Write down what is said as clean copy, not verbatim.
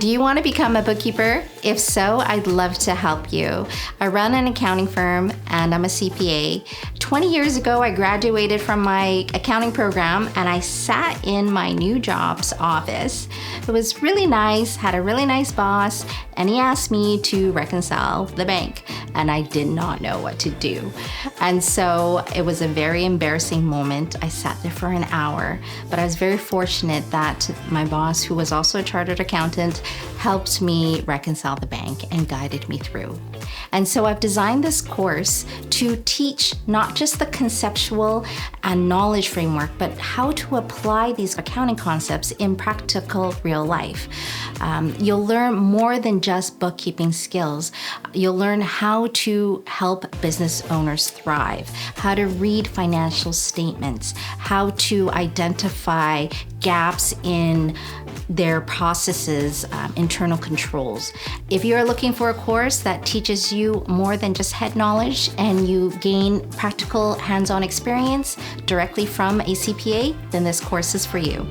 Do you want to become a bookkeeper? If so, I'd love to help you. I run an accounting firm and I'm a CPA. 20 years ago, I graduated from my accounting program and I sat in my new job's office. It was really nice, had a really nice boss, and he asked me to reconcile the bank, and I did not know what to do. And so it was a very embarrassing moment. I sat there for an hour, but I was very fortunate that my boss, who was also a chartered accountant, helped me reconcile the bank and guided me through. And so I've designed this course to teach not just the conceptual and knowledge framework, but how to apply these accounting concepts in practical real life. You'll learn more than just bookkeeping skills. You'll learn how to help business owners thrive, how to read financial statements, how to identify gaps in their processes, internal controls. If you're looking for a course that teaches you more than just head knowledge and you gain practical hands-on experience directly from a CPA, then this course is for you.